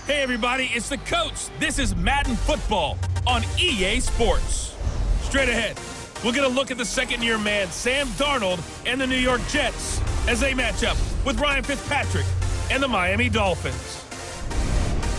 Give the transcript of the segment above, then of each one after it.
Hey everybody, it's the coach. This is Madden Football on EA Sports. Straight ahead, we're going to look at the second-year man, Sam Darnold, and the New York Jets as they match up with Ryan Fitzpatrick and the Miami Dolphins.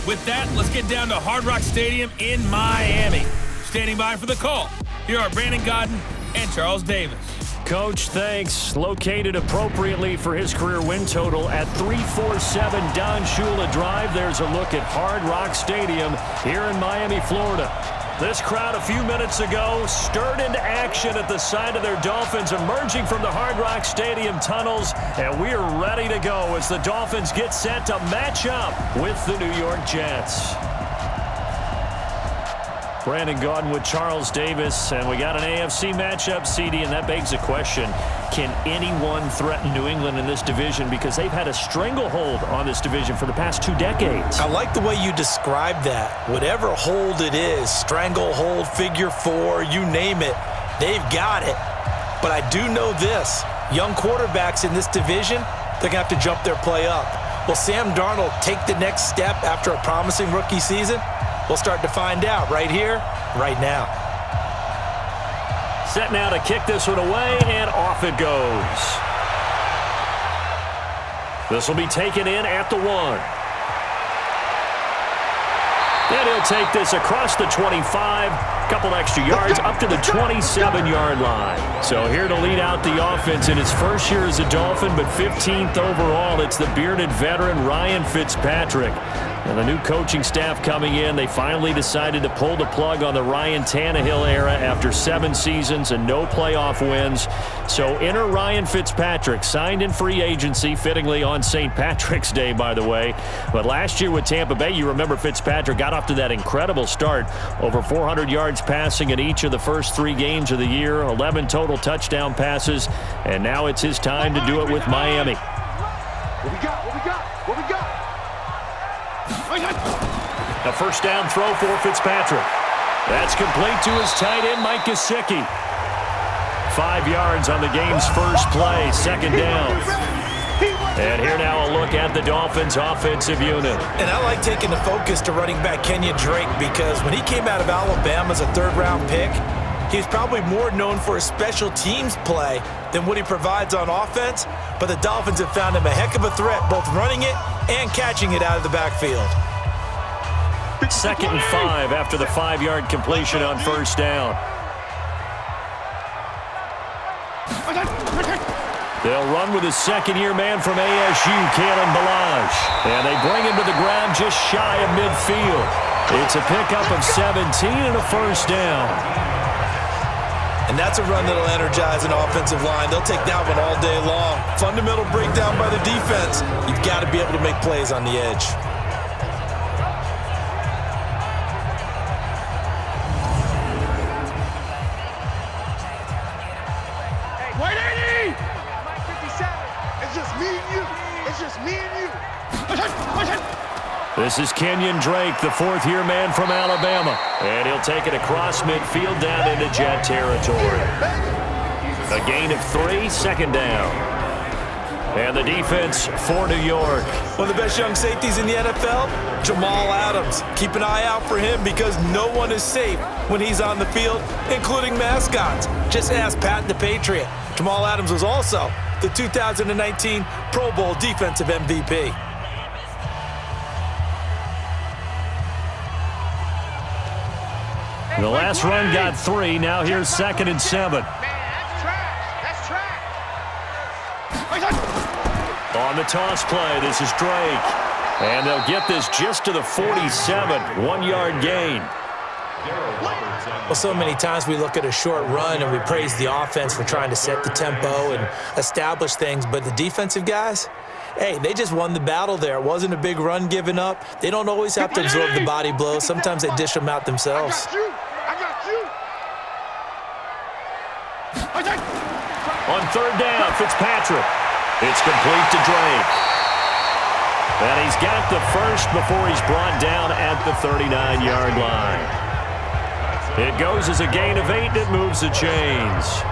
With that, let's get down to Hard Rock Stadium in Miami. Standing by for the call, here are Brandon Godden and Charles Davis. Coach, thanks. Located appropriately for his career win total at 347 Don Shula Drive. There's a look at Hard Rock Stadium here in Miami, Florida. This crowd a few minutes ago stirred into action at the side of their Dolphins emerging from the Hard Rock Stadium tunnels, and we are ready to go as the Dolphins get set to match up with the New York Jets. Brandon Gaudin with Charles Davis, and we got an AFC matchup, CD, and that begs a question. Can anyone threaten New England in this division? Because they've had a stranglehold on this division for the past 2 decades. I like the way you describe that. Whatever hold it is, stranglehold, figure four, you name it, they've got it. But I do know this. Young quarterbacks in this division, they're going to have to jump their play up. Will Sam Darnold take the next step after a promising rookie season? We'll start to find out right here, right now. Set now to kick this one away, and off it goes. This will be taken in at the 1. And he'll take this across the 25, couple extra yards, up to the 27-yard line. So here to lead out the offense in his first year as a Dolphin, but 15th overall, it's the bearded veteran Ryan Fitzpatrick. And the new coaching staff coming in, they finally decided to pull the plug on the Ryan Tannehill era after 7 seasons and no playoff wins. So enter Ryan Fitzpatrick, signed in free agency, fittingly on St. Patrick's Day, by the way. But last year with Tampa Bay, you remember Fitzpatrick got off to that incredible start. Over 400 yards passing in each of the first 3 games of the year, 11 total touchdown passes, and now it's his time to do it with Miami. What we got? What we got? What we got? A first down throw for Fitzpatrick. That's complete to his tight end, Mike Gesicki. 5 yards on the game's first play, second down. And here now a look at the Dolphins' offensive unit. And I like taking the focus to running back Kenyon Drake because when he came out of Alabama as a 3rd-round pick, he's probably more known for his special teams play than what he provides on offense. But the Dolphins have found him a heck of a threat, both running it and catching it out of the backfield. 2nd and 5 after the 5-yard completion on first down. They'll run with his second-year man from ASU, Kalen Ballage. And they bring him to the ground just shy of midfield. It's a pickup of 17 and a first down. And that's a run that'll energize an offensive line. They'll take that one all day long. Fundamental breakdown by the defense. You've got to be able to make plays on the edge. This is Kenyon Drake, the 4th-year man from Alabama. And he'll take it across midfield down into Jet territory. A gain of 3, second down. And the defense for New York. One of the best young safeties in the NFL, Jamal Adams. Keep an eye out for him because no one is safe when he's on the field, including mascots. Just ask Pat the Patriot. Jamal Adams was also the 2019 Pro Bowl Defensive MVP. The last run got 3. Now here's 2nd and 7. That's trash. On the toss play, this is Drake. And they'll get this just to the 47. 1-yard gain. Well, so many times we look at a short run and we praise the offense for trying to set the tempo and establish things. But the defensive guys, hey, they just won the battle there. It wasn't a big run given up. They don't always have to absorb the body blows. Sometimes they dish them out themselves. I got you. On 3rd down, Fitzpatrick. It's complete to Drake. And he's got the first before he's brought down at the 39-yard line. It goes as a gain of 8, and it moves the chains.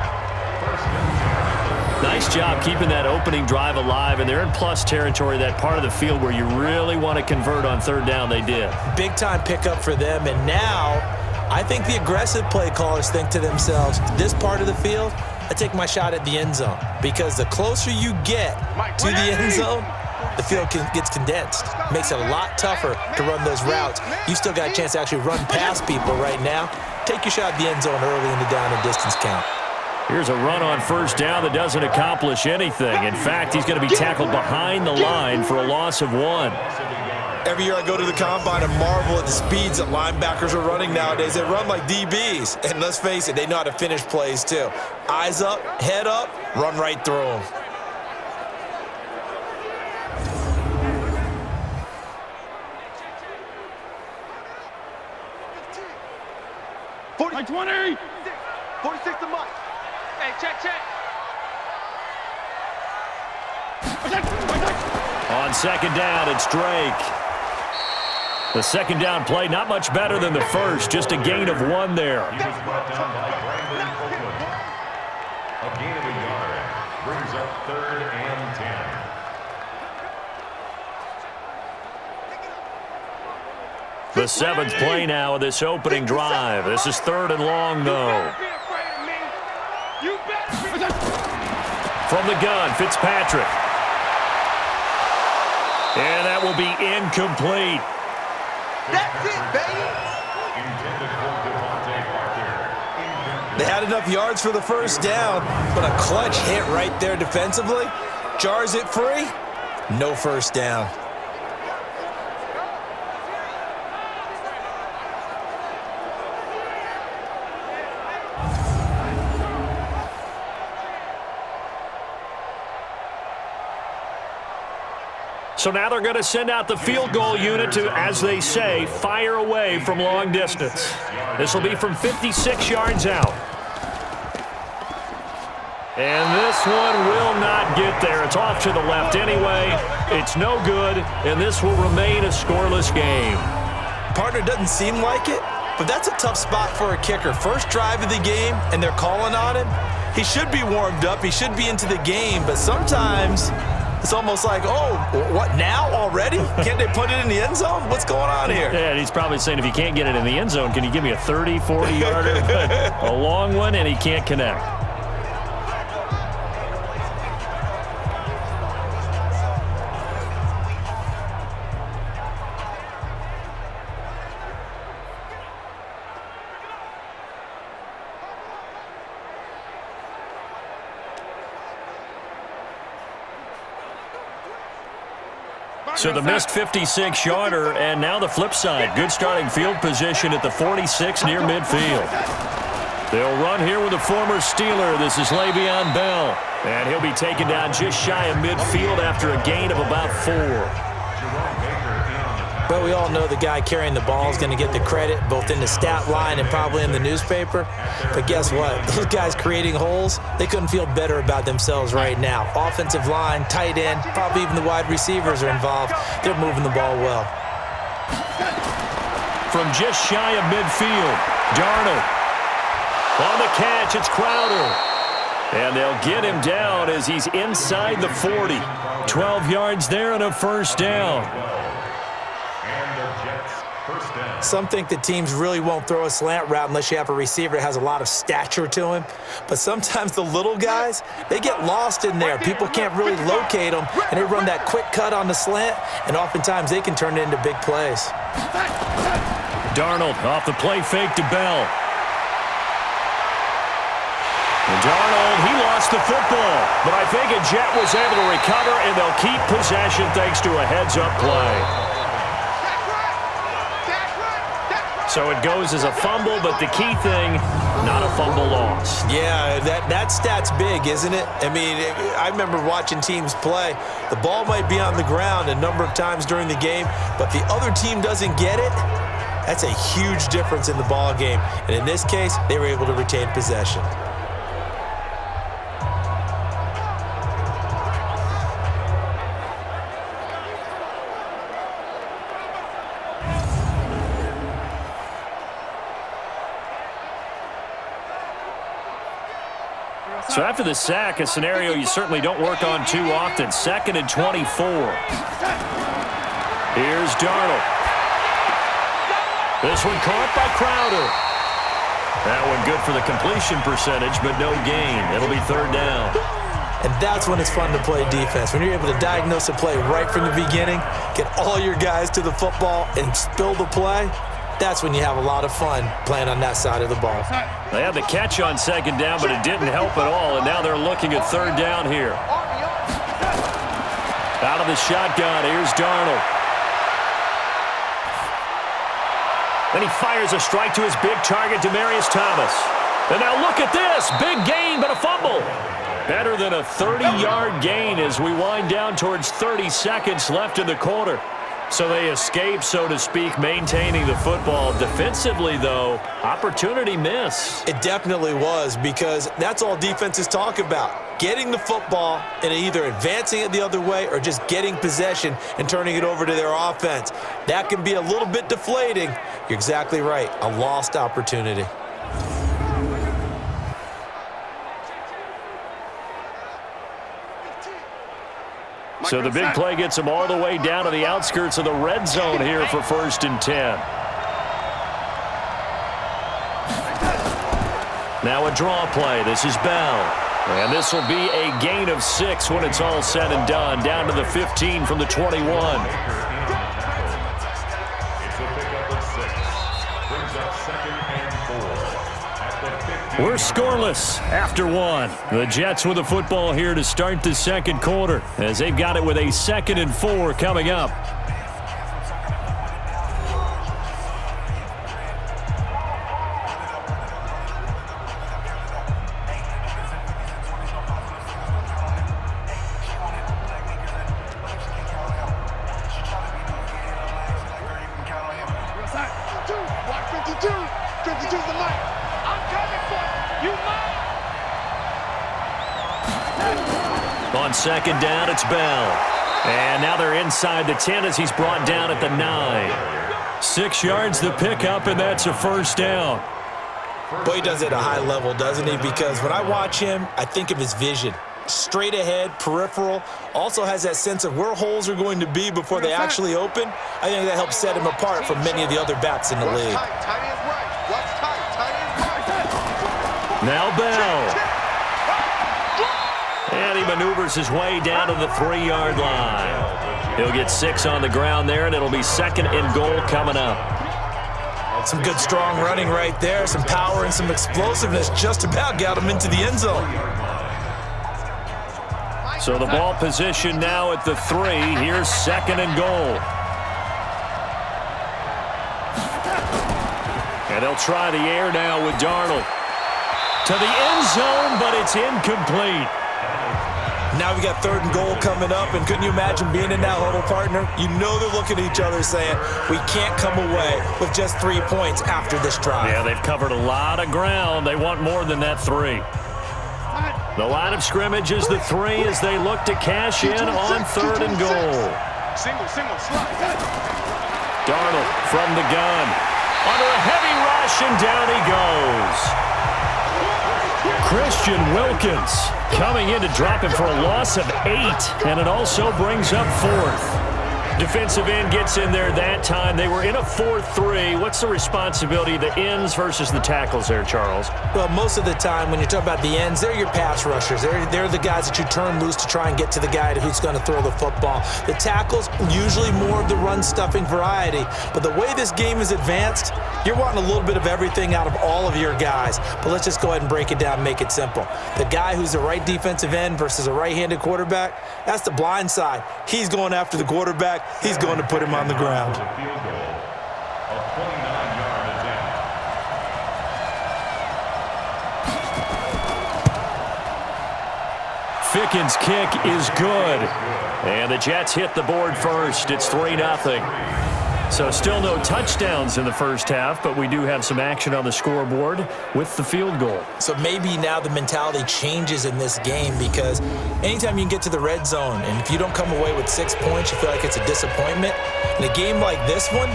Nice job keeping that opening drive alive, and they're in plus territory, that part of the field where you really want to convert on third down. They did. Big-time pickup for them, and now I think the aggressive play callers think to themselves, this part of the field, I take my shot at the end zone, because the closer you get to the end zone, the field gets condensed. Makes it a lot tougher to run those routes. You still got a chance to actually run past people right now. Take your shot at the end zone early in the down and distance count. Here's a run on first down that doesn't accomplish anything. In fact, he's going to be tackled behind the line for a loss of 1. Every year I go to the combine and marvel at the speeds that linebackers are running nowadays. They run like DBs. And let's face it, they know how to finish plays too. Eyes up, head up, run right through them. Like 20. 46 to Mike. Hey, check. On second down, it's Drake. The second down play, not much better than the first, just a gain of 1 there. He was brought down by Brandon Copeland. A gain of a yard brings up 3rd and 10. The 7th play now of this opening drive. This is 3rd and long, though. From the gun, Fitzpatrick. And that will be incomplete. That's it, baby. They had enough yards for the first down, but a clutch hit right there defensively. Jars it free. No first down. So now they're going to send out the field goal unit to, as they say, fire away from long distance. This will be from 56 yards out. And this one will not get there. It's off to the left anyway. It's no good, and this will remain a scoreless game. Partner doesn't seem like it, but that's a tough spot for a kicker. First drive of the game, and they're calling on him. He should be warmed up. He should be into the game, but sometimes it's almost like, oh, what, now already? Can't they put it in the end zone? What's going on here? Yeah, and he's probably saying, if you can't get it in the end zone, can you give me a 30, 40-yarder? But a long one, and he can't connect. So the missed 56-yarder, and now the flip side. Good starting field position at the 46 near midfield. They'll run here with a former Steeler. This is Le'Veon Bell. And he'll be taken down just shy of midfield after a gain of about 4. But we all know the guy carrying the ball is going to get the credit, both in the stat line and probably in the newspaper. But guess what? Those guys creating holes, they couldn't feel better about themselves right now. Offensive line, tight end, probably even the wide receivers are involved. They're moving the ball well. From just shy of midfield, Darnold. On the catch, it's Crowder. And they'll get him down as he's inside the 40. 12 yards there and a first down. Some think that teams really won't throw a slant route unless you have a receiver that has a lot of stature to him. But sometimes the little guys, they get lost in there. People can't really locate them, and they run that quick cut on the slant, and oftentimes they can turn it into big plays. Darnold off the play fake to Bell. And Darnold, he lost the football. But I think a Jet was able to recover, and they'll keep possession thanks to a heads-up play. So it goes as a fumble, but the key thing, not a fumble loss. Yeah, that stat's big, isn't it? I mean, I remember watching teams play. The ball might be on the ground a number of times during the game, but the other team doesn't get it. That's a huge difference in the ball game. And in this case, they were able to retain possession. So after the sack, a scenario you certainly don't work on too often. 2nd and 24. Here's Darnold. This one caught by Crowder. That one good for the completion percentage, but no gain. It'll be 3rd down. And that's when it's fun to play defense. When you're able to diagnose a play right from the beginning, get all your guys to the football, and spill the play, that's when you have a lot of fun playing on that side of the ball. They had the catch on 2nd down, but it didn't help at all, and now they're looking at 3rd down here. Out of the shotgun, here's Darnold. Then he fires a strike to his big target, Demaryius Thomas. And now look at this. Big gain, but a fumble. Better than a 30-yard gain as we wind down towards 30 seconds left in the quarter. So they escape, so to speak, maintaining the football. Defensively, though, opportunity miss. It definitely was, because that's all defenses talk about. Getting the football and either advancing it the other way or just getting possession and turning it over to their offense. That can be a little bit deflating. You're exactly right. A lost opportunity. So the big play gets them all the way down to the outskirts of the red zone here for 1st and 10. Now a draw play. This is Bell. And this will be a gain of 6 when it's all said and done. Down to the 15 from the 21. It's a pickup of 6. Brings up 2nd and 4. At the 15. We're scoreless after 1. The Jets with the football here to start the 2nd quarter, as they've got it with a 2nd and 4 coming up. On 2nd down, it's Bell. And now they're inside the 10 as he's brought down at the 9. 6 yards the pickup, and that's a 1st down. Boy, he does it at a high level, doesn't he? Because when I watch him, I think of his vision. Straight ahead, peripheral, also has that sense of where holes are going to be before they actually open. I think that helps set him apart from many of the other backs in the league. Now Bell. And he maneuvers his way down to the 3-yard line. He'll get 6 on the ground there, and it'll be 2nd and goal coming up. Some good, strong running right there. Some power and some explosiveness just about got him into the end zone. So the ball position now at the 3. Here's 2nd and goal. And they'll try the air now with Darnold. To the end zone, but it's incomplete. Now we got 3rd and goal coming up, and couldn't you imagine being in that huddle, partner? You know they're looking at each other saying, we can't come away with just 3 points after this drive. Yeah, they've covered a lot of ground. They want more than that 3. The line of scrimmage is the 3 as they look to cash in on 3rd and goal. Single, slide. Darnold from the gun. Under a heavy rush, and down he goes. Christian Wilkins coming in to drop him for a loss of 8, and it also brings up 4th. Defensive end gets in there that time. They were in a 4-3. What's the responsibility of the ends versus the tackles there, Charles? Well, most of the time when you talk about the ends, they're your pass rushers. They're the guys that you turn loose to try and get to the guy who's going to throw the football. The tackles, usually more of the run-stuffing variety. But the way this game is advanced, you're wanting a little bit of everything out of all of your guys. But let's just go ahead and break it down and make it simple. The guy who's the right defensive end versus a right-handed quarterback, that's the blind side. He's going after the quarterback. He's going to put him on the ground. Fickens' kick is good. And the Jets hit the board first. It's 3-0. So still no touchdowns in the first half, but we do have some action on the scoreboard with the field goal. So maybe now the mentality changes in this game, because anytime you can get to the red zone, and if you don't come away with 6 points, you feel like it's a disappointment. In a game like this one,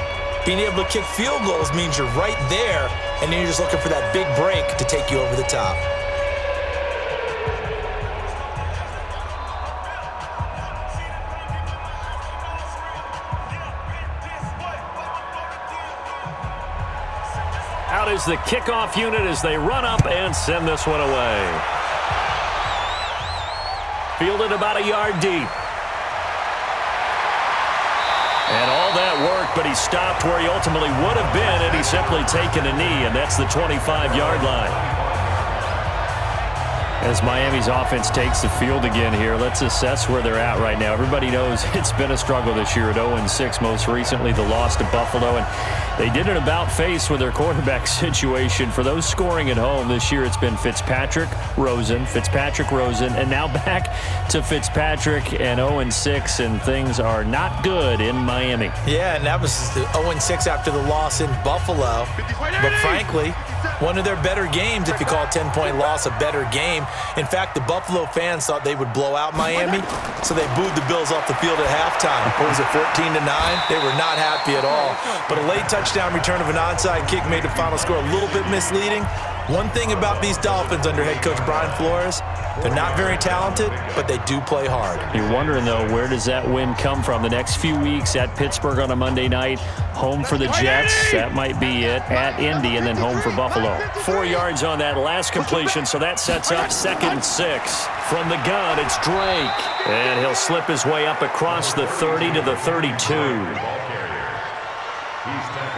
being able to kick field goals means you're right there, and then you're just looking for that big break to take you over the top. out as the kickoff unit as they run up and send this one away. Fielded about a yard deep. And all that work, but he stopped where he ultimately would have been, and he's simply taken a knee, and that's the 25-yard line. As Miami's offense takes the field again here, let's assess where they're at right now. Everybody knows it's been a struggle this year at 0-6, most recently the loss to Buffalo, and they did an about-face with their quarterback situation. For those scoring at home this year, it's been Fitzpatrick, Rosen, and now back to Fitzpatrick and 0-6, and things are not good in Miami. Yeah, and that was 0-6 after the loss in Buffalo. But frankly, one of their better games, if you call a 10-point loss a better game. In fact, the Buffalo fans thought they would blow out Miami, so they booed the Bills off the field at halftime. What was it, 14-9? They were not happy at all. But a late touchdown return of an onside kick made the final score a little bit misleading. One thing about these Dolphins under head coach Brian Flores, they're not very talented, but they do play hard. You're wondering, though, where does that win come from? The next few weeks at Pittsburgh on a Monday night, home for the Jets, that might be it, at Indy, and then home for Buffalo. 4 yards on that last completion, so that sets up 2nd and 6. From the gun, it's Drake, and he'll slip his way up across the 30 to the 32.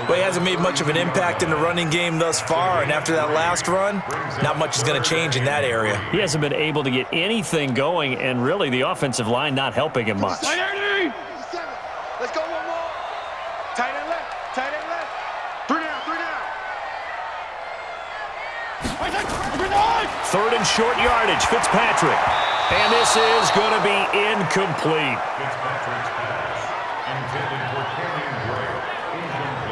Well, he hasn't made much of an impact in the running game thus far, and after that last run, not much is going to change in that area. He hasn't been able to get anything going, and really the offensive line not helping him much. Let's go one more. Tight end left. Tight end left. 3 down. 3 down. 3rd and short yardage, Fitzpatrick. And this is going to be incomplete. Fitzpatrick's pass intended for Kenyon Drake.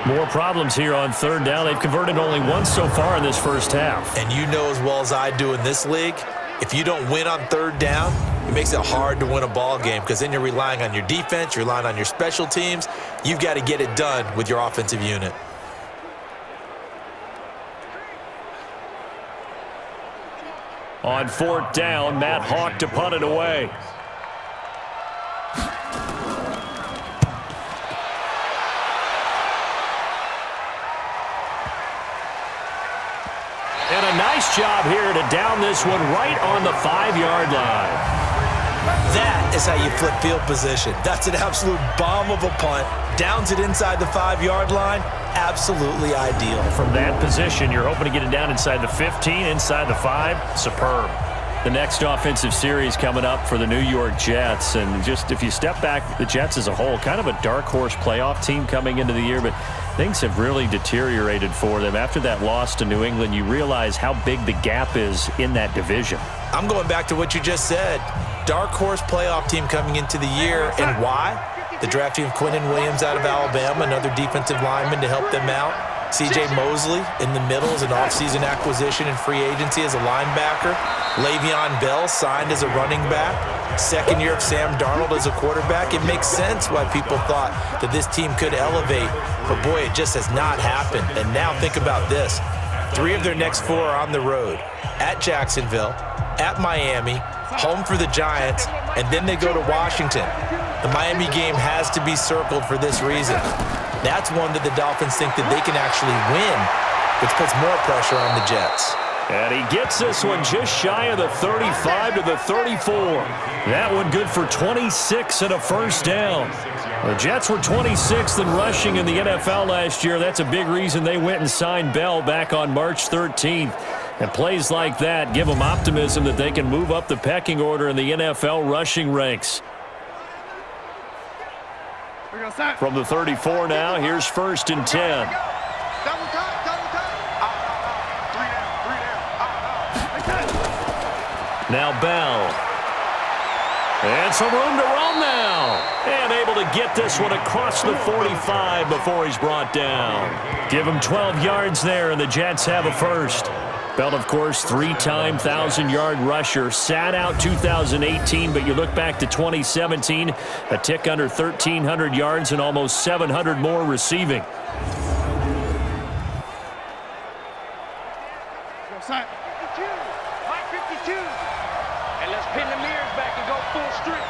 More problems here on 3rd down. They've converted only once so far in this first half. And you know as well as I do in this league, if you don't win on 3rd down, it makes it hard to win a ball game because then you're relying on your defense, you're relying on your special teams. You've got to get it done with your offensive unit. On 4th down, Matt Hawk to punt it away. And a nice job here to down this one right on the 5-yard line. That is how you flip field position. That's an absolute bomb of a punt. Downs it inside the 5-yard line. Absolutely ideal. From that position, you're hoping to get it down inside the 15, inside the 5. Superb. The next offensive series coming up for the New York Jets. And just if you step back, the Jets as a whole, kind of a dark horse playoff team coming into the year, but things have really deteriorated for them. After that loss to New England, you realize how big the gap is in that division. I'm going back to what you just said. Dark horse playoff team coming into the year. And why? The drafting of Quinnen Williams out of Alabama, another defensive lineman to help them out. C.J. Mosley in the middle as an offseason acquisition and free agency as a linebacker. Le'Veon Bell signed as a running back. 2nd year of Sam Darnold as a quarterback. It makes sense why people thought that this team could elevate. But boy, it just has not happened. And now think about this. 3 of their next 4 are on the road. At Jacksonville, at Miami, home for the Giants, and then they go to Washington. The Miami game has to be circled for this reason. That's one that the Dolphins think that they can actually win, which puts more pressure on the Jets. And he gets this one just shy of the 35 to the 34. That one good for 26 and a first down. The Jets were 26th in rushing in the NFL last year. That's a big reason they went and signed Bell back on March 13th. And plays like that give them optimism that they can move up the pecking order in the NFL rushing ranks. From the 34 now, here's 1st and 10. Double time. 3 down. Now Bell. And some room to run now. And able to get this one across the 45 before he's brought down. Give him 12 yards there, and the Jets have a first. Bell, of course, 3-time 1,000-yard rusher. Sat out 2018, but you look back to 2017, a tick under 1,300 yards and almost 700 more receiving. Mike 52. And let's pin the mirrors back and go full strength.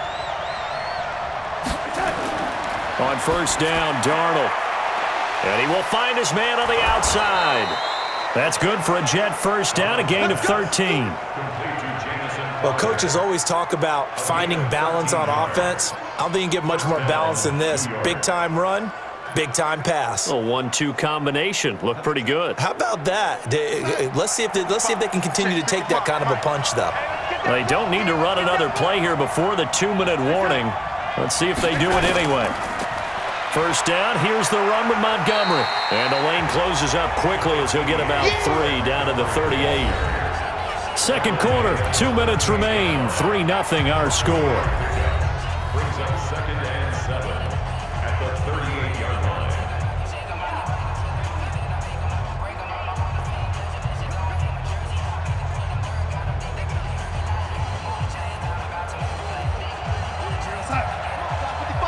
On 1st down, Darnold. And he will find his man on the outside. That's good for a Jet first down, a gain of 13. Well, coaches always talk about finding balance on offense. I don't think you can get much more balance than this. Big-time run, big-time pass. A 1-2 combination. Looked pretty good. How about that? Let's see if they can continue to take that kind of a punch, though. They don't need to run another play here before the 2-minute warning. Let's see if they do it anyway. First down, here's the run with Montgomery. And the lane closes up quickly as he'll get about 3 down to the 38. Second quarter, 2 minutes remain. 3-0 our score. Brings up 2nd and 7 at the 38-yard line.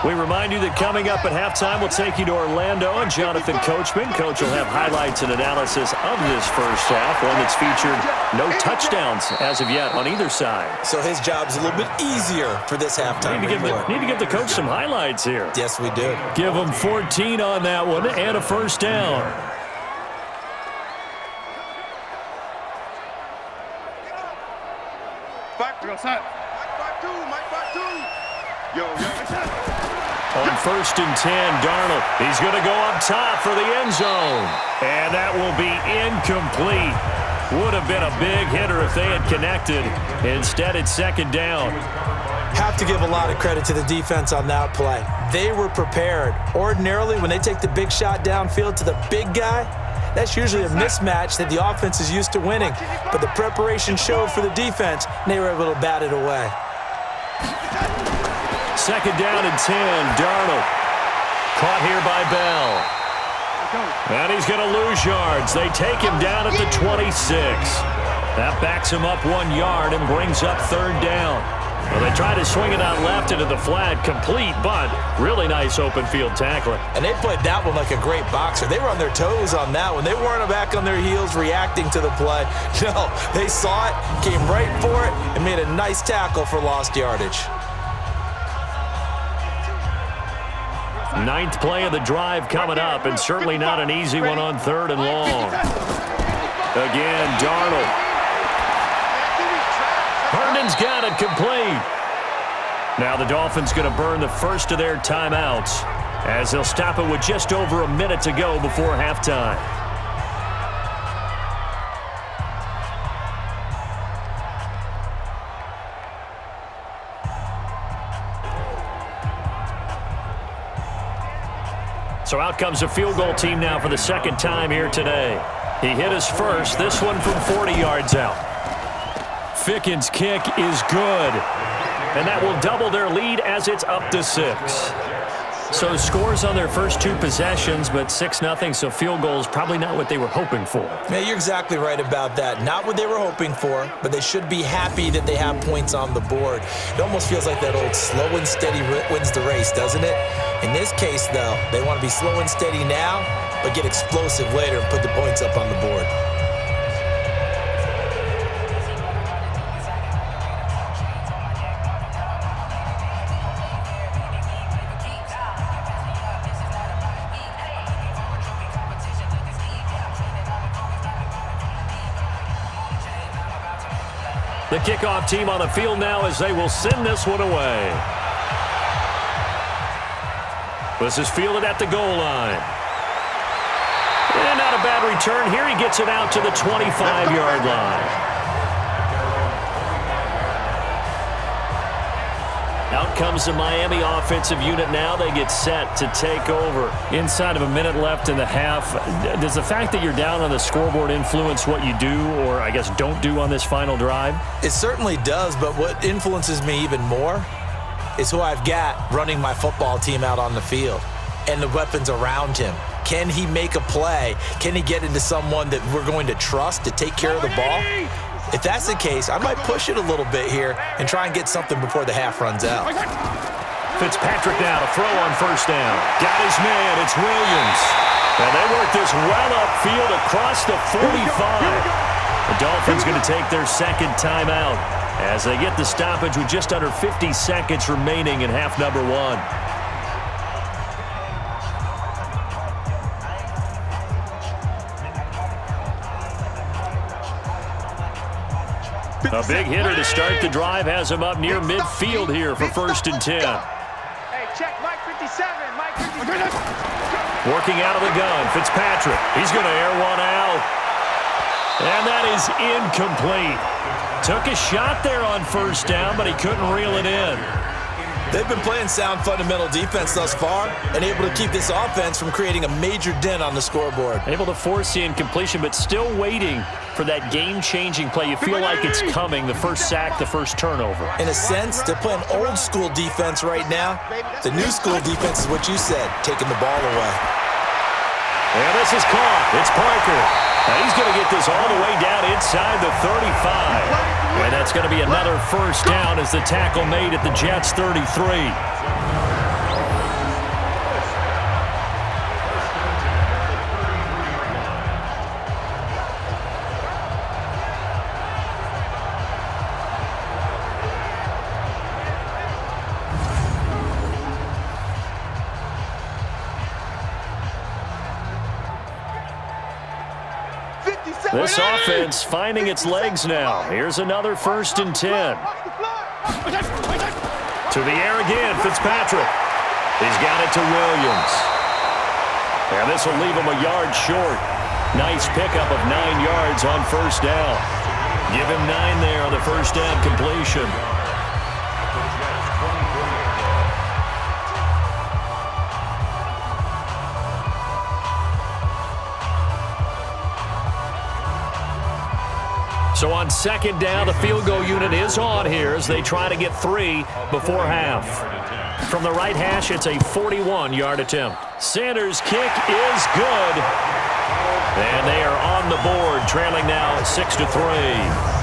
We remind you that coming up at halftime, we'll take you to Orlando and Jonathan Coachman. Coach will have highlights and analysis of this first half, one that's featured no touchdowns as of yet on either side. So his job's a little bit easier for this halftime. Need to give the coach some highlights here. Yes, we do. Give him 14 on that one and a first down. On 1st and 10, Darnold. He's going to go up top for the end zone. And that will be incomplete. Would have been a big hitter if they had connected. Instead, it's 2nd down. Have to give a lot of credit to the defense on that play. They were prepared. Ordinarily, when they take the big shot downfield to the big guy, that's usually a mismatch that the offense is used to winning. But the preparation showed for the defense, and they were able to bat it away. 2nd down and 10, Darnold. Caught here by Bell. And he's going to lose yards. They take him down at the 26. That backs him up 1 yard and brings up 3rd down. Well, they try to swing it out left into the flat, complete, but really nice open field tackling. And they played that one like a great boxer. They were on their toes on that one. They weren't back on their heels reacting to the play. No, they saw it, came right for it, and made a nice tackle for lost yardage. 9th play of the drive coming up, and certainly not an easy one on 3rd and long. Again, Darnold. Herndon's got it complete. Now the Dolphins going to burn the first of their timeouts as they'll stop it with just over a minute to go before halftime. So out comes a field goal team now for the 2nd time here today. He hit his first, this one from 40 yards out. Ficken's kick is good. And that will double their lead as it's up to 6. So scores on their first 2 possessions, but 6-0, so field goals probably not what they were hoping for. Yeah, you're exactly right about that. Not what they were hoping for, but they should be happy that they have points on the board. It almost feels like that old slow and steady wins the race, doesn't it? In this case, though, they want to be slow and steady now, but get explosive later and put the points up on the board. The kickoff team on the field now as they will send this one away. This is fielded at the goal line. And not a bad return here. He gets it out to the 25-yard line. Out comes the Miami offensive unit now. They get set to take over. Inside of a minute left in the half, does the fact that you're down on the scoreboard influence what you do or, I guess, don't do on this final drive? It certainly does, but what influences me even more is who I've got running my football team out on the field and the weapons around him. Can he make a play? Can he get into someone that we're going to trust to take care of the ball? If that's the case, I might push it a little bit here and try and get something before the half runs out. Fitzpatrick now to throw on first down. Got his man. It's Williams. And they work this well upfield across the 45. The Dolphins going to take their 2nd timeout as they get the stoppage with just under 50 seconds remaining in half number 1. A big hitter to start the drive has him up near midfield here for 1st and 10. Hey, check Mike 57. Mike 57. Working out of the gun, Fitzpatrick. He's going to air one out. And that is incomplete. Took a shot there on 1st down, but he couldn't reel it in. They've been playing sound fundamental defense thus far and able to keep this offense from creating a major dent on the scoreboard. Able to force the incompletion, but still waiting for that game-changing play. You feel like it's coming, the first sack, the first turnover. In a sense, they're playing old-school defense right now. The new-school defense is what you said, taking the ball away. And this is caught. It's Parker. Now he's going to get this all the way down inside the 35. And that's going to be another 1st down as the tackle made at the Jets' 33. This offense finding its legs now. Here's another 1st and 10. To the air again, Fitzpatrick. He's got it to Williams. And this will leave him a yard short. Nice pickup of 9 yards on 1st down. Give him 9 there on the 1st down completion. So on 2nd down, the field goal unit is on here as they try to get 3 before half. From the right hash, it's a 41-yard attempt. Sanders' kick is good. And they are on the board, trailing now 6-3.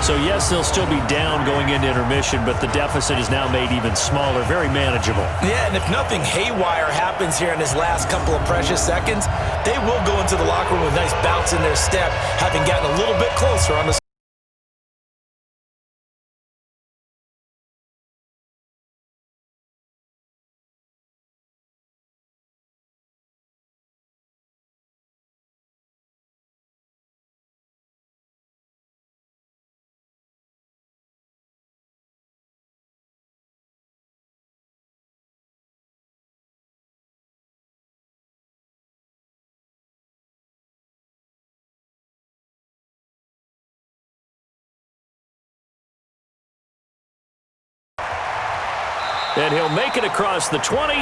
So yes, they'll still be down going into intermission, but the deficit is now made even smaller, very manageable. Yeah, and if nothing haywire happens here in his last couple of precious seconds, they will go into the locker room with a nice bounce in their step, having gotten a little bit closer on the And he'll make it across the 20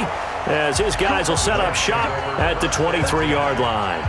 as his guys will set up shop at the 23-yard line.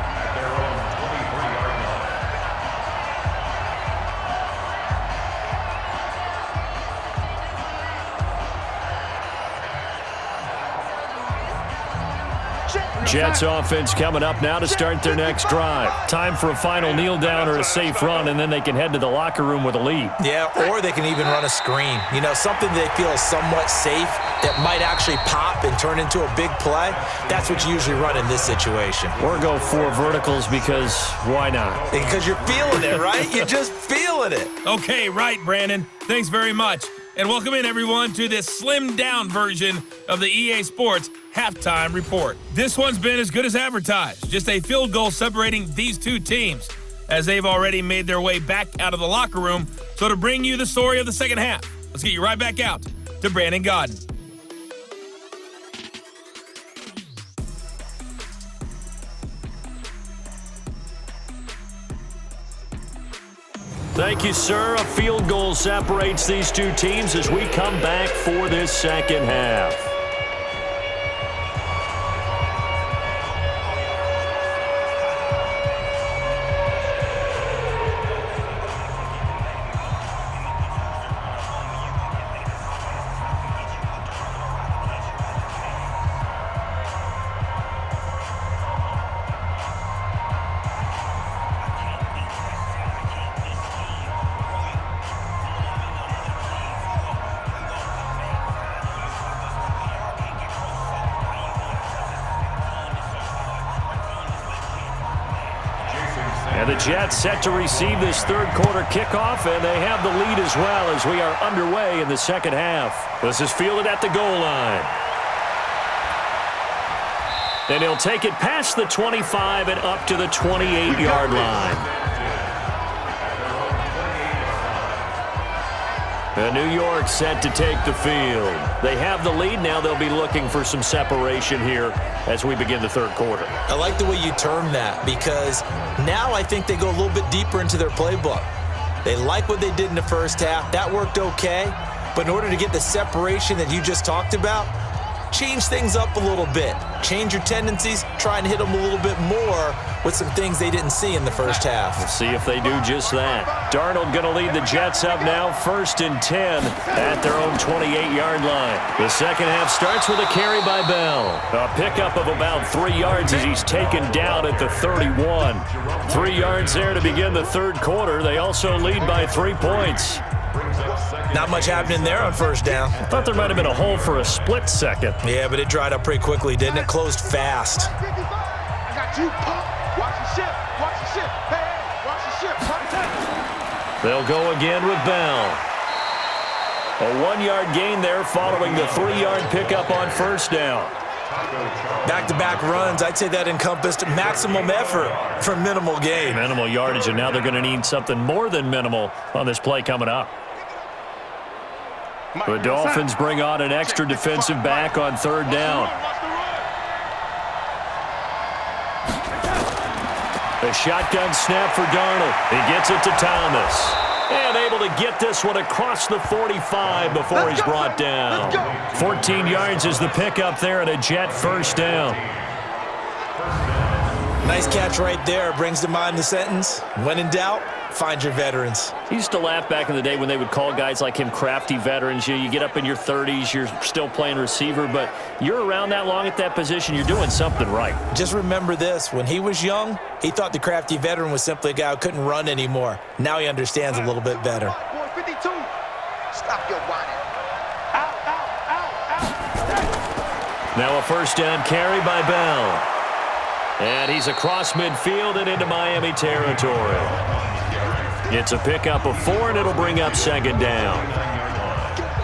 Jets offense coming up now to start their next drive. Time for a final kneel down or a safe run, and then they can head to the locker room with a lead. Yeah, or they can even run a screen. You know, something they feel is somewhat safe that might actually pop and turn into a big play. That's what you usually run in this situation. Or go 4 verticals because why not? Because you're feeling it, right? You're just feeling it. Okay, right, Brandon. Thanks very much. And welcome in, everyone, to this slimmed-down version of the EA Sports Halftime Report. This one's been as good as advertised. Just a field goal separating these two teams as they've already made their way back out of the locker room. So to bring you the story of the second half, let's get you right back out to Brandon Godden. Thank you, sir. A field goal separates these two teams as we come back for this second half. And the Jets set to receive this third quarter kickoff, and they have the lead as well as we are underway in the second half. This is fielded at the goal line. And he'll take it past the 25 and up to the 28-yard line. And New York set to take the field. They have the lead now. They'll be looking for some separation here as we begin the third quarter. I like the way you term that because now I think they go a little bit deeper into their playbook. They like what they did in the first half. That worked okay. But in order to get the separation that you just talked about, change things up a little bit. Change your tendencies. Try and hit them a little bit more with some things they didn't see in the first half. We'll see if they do just that. Darnold going to lead the Jets up now, 1st and 10 at their own 28-yard line. The second half starts with a carry by Bell. A pickup of about 3 yards as he's taken down at the 31. 3 yards there to begin the third quarter. They also lead by 3 points. Not much happening there on first down. I thought there might have been a hole for a split second. Yeah, but it dried up pretty quickly, didn't it? Closed fast. I got you, Pop. Watch the ship. Watch the ship. Hey, watch the ship. They'll go again with Bell. A 1-yard gain there following the 3-yard pickup on first down. Back-to-back runs, I'd say that encompassed maximum effort for minimal gain. Minimal yardage, and now they're going to need something more than minimal on this play coming up. The Dolphins bring on an extra defensive back on third down. A shotgun snap for Darnold. He gets it to Thomas. And able to get this one across the 45 before he's brought down. 14 yards is the pickup there and a Jet first down. Nice catch right there. Brings to mind the sentence, when in doubt, find your veterans. I used to laugh back in the day when they would call guys like him crafty veterans. You get up in your 30s, you're still playing receiver, but you're around that long at that position, you're doing something right. Just remember this. When he was young, he thought the crafty veteran was simply a guy who couldn't run anymore. Now he understands a little bit better. 52. Stop your whining. Out, out, out, out. Now a first down carry by Bell. And he's across midfield and into Miami territory. It's a pickup of 4, and it'll bring up second down.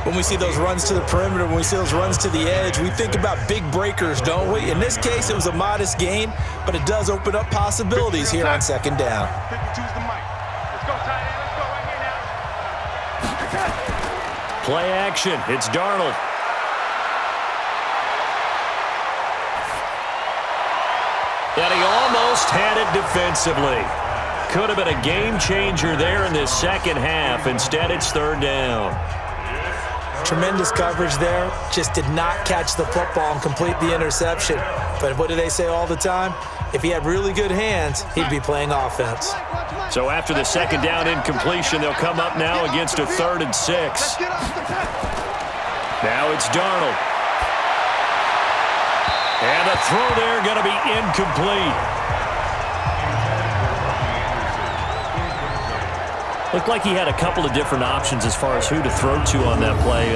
When we see those runs to the perimeter, when we see those runs to the edge, we think about big breakers, don't we? In this case, it was a modest gain, but it does open up possibilities here on second down. 52's the mic. Let's go, tight end. Let's go right here now. Play action. It's Darnold. And he almost had it defensively. Could have been a game changer there in this second half. Instead, it's third down. Tremendous coverage there. Just did not catch the football and complete the interception. But what do they say all the time? If he had really good hands, he'd be playing offense. So after the second down incompletion, they'll come up now against a 3rd and 6. Now it's Darnold. And the throw there going to be incomplete. Looked like he had a couple of different options as far as who to throw to on that play.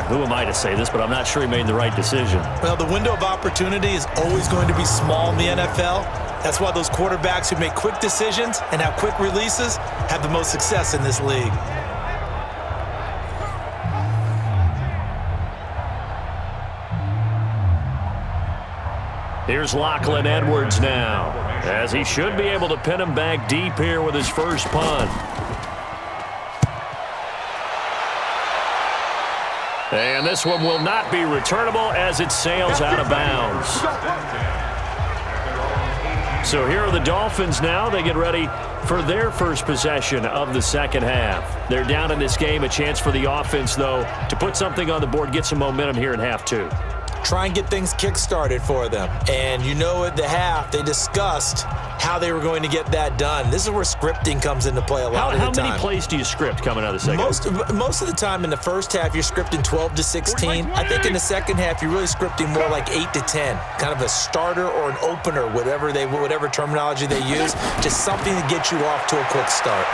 Who am I to say this, but I'm not sure he made the right decision. Well, the window of opportunity is always going to be small in the NFL. That's why those quarterbacks who make quick decisions and have quick releases have the most success in this league. Here's Lachlan Edwards now, as he should be able to pin him back deep here with his first punt. And this one will not be returnable as it sails out of bounds. So here are the Dolphins now. They get ready for their first possession of the second half. They're down in this game. A chance for the offense, though, to put something on the board, get some momentum here in half 2. Try and get things kick-started for them. And you know at the half, they discussed how they were going to get that done. This is where scripting comes into play a lot of the time. How many plays do you script coming out of the second? Most of the time in the first half, you're scripting 12 to 16. I think in the second half, you're really scripting more like 8 to 10. Kind of a starter or an opener, whatever terminology they use. Just something to get you off to a quick start.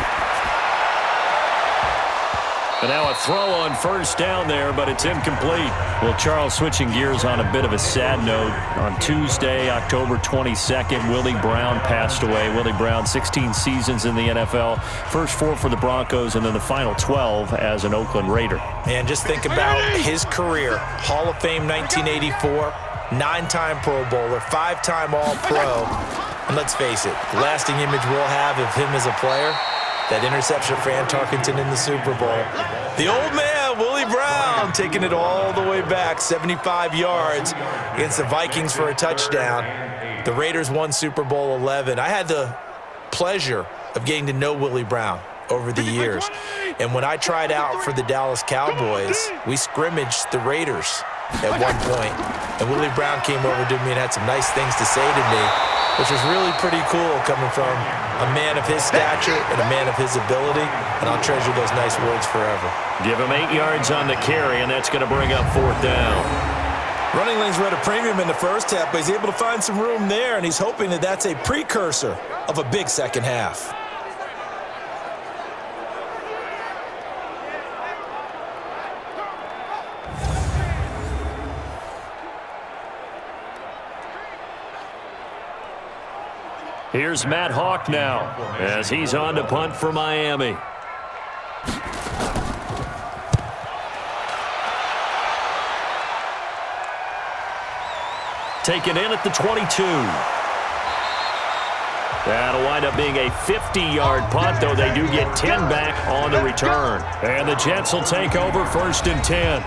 And now a throw on first down there, but it's incomplete. Well, Charles, switching gears on a bit of a sad note. On Tuesday, October 22nd, Willie Brown passed away. Willie Brown, 16 seasons in the NFL. First 4 for the Broncos, and then the final 12 as an Oakland Raider. And just think about his career. Hall of Fame 1984, 9-time Pro Bowler, 5-time All-Pro. And let's face it, the lasting image we'll have of him as a player, that interception of Fran Tarkenton in the Super Bowl. The old man Willie Brown taking it all the way back, 75 yards against the Vikings for a touchdown. The Raiders won Super Bowl 11. I had the pleasure of getting to know Willie Brown over the years. And when I tried out for the Dallas Cowboys, we scrimmaged the Raiders at one point. And Willie Brown came over to me and had some nice things to say to me, which was really pretty cool coming from a man of his stature and a man of his ability. And I'll treasure those nice words forever. Give him 8 yards on the carry, and that's going to bring up 4th down. Running lanes were at a premium in the first half, but he's able to find some room there, and he's hoping that that's a precursor of a big second half. Here's Matt Hawk now as he's on to punt for Miami. Taken in at the 22. That'll wind up being a 50-yard punt, though they do get 10 back on the return. And the Jets will take over 1st and 10.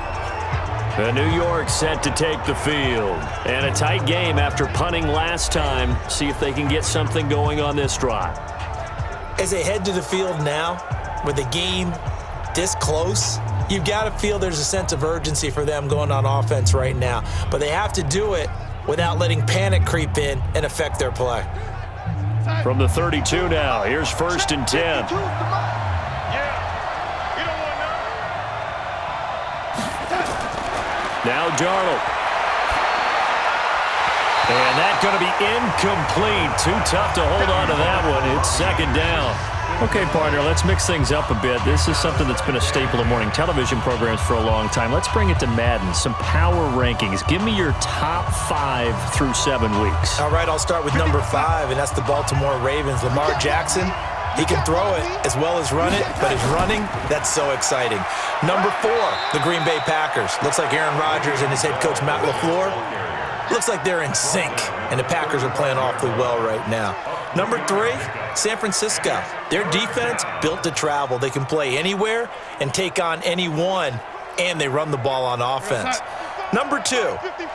The New York set to take the field. And a tight game after punting last time. See if they can get something going on this drive. As they head to the field now, with the game this close, you've got to feel there's a sense of urgency for them going on offense right now. But they have to do it without letting panic creep in and affect their play. From the 32 now, here's 1st and 10. Now Darnold. And that's going to be incomplete. Too tough to hold on to that one. It's 2nd down. Okay, partner, let's mix things up a bit. This is something that's been a staple of morning television programs for a long time. Let's bring it to Madden, some power rankings. Give me your top 5 through 7 weeks. All right, I'll start with number 5, and that's the Baltimore Ravens. Lamar Jackson, he can throw it as well as run it, but his running, that's so exciting. Number 4, the Green Bay Packers. Looks like Aaron Rodgers and his head coach, Matt LaFleur, looks like they're in sync, and the Packers are playing awfully well right now. Number 3, San Francisco. Their defense built to travel. They can play anywhere and take on anyone, and they run the ball on offense. Number 2,